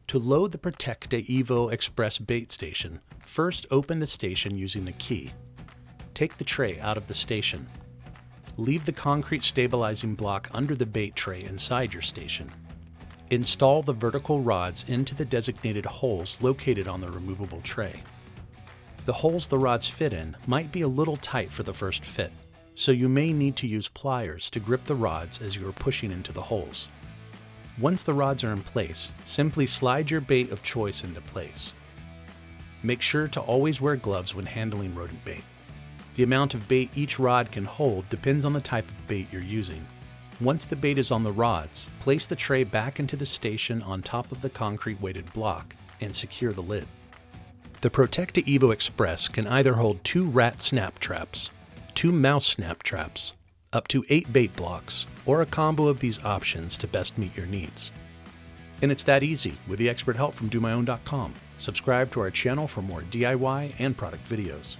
To load the Protecta EVO Express bait station, first open the station using the key. Take the tray out of the station. Leave the concrete stabilizing block under the bait tray inside your station. Install the vertical rods into the designated holes located on the removable tray. The holes the rods fit in might be a little tight for the first fit, so you may need to use pliers to grip the rods as you are pushing into the holes. Once the rods are in place, simply slide your bait of choice into place. Make sure to always wear gloves when handling rodent bait. The amount of bait each rod can hold depends on the type of bait you're using. Once the bait is on the rods, place the tray back into the station on top of the concrete weighted block and secure the lid. The Protecta EVO Express can either hold 2 rat snap traps, 2 mouse snap traps, up to 8 bait blocks, or a combo of these options to best meet your needs. And it's that easy with the expert help from DoMyOwn.com. Subscribe to our channel for more DIY and product videos.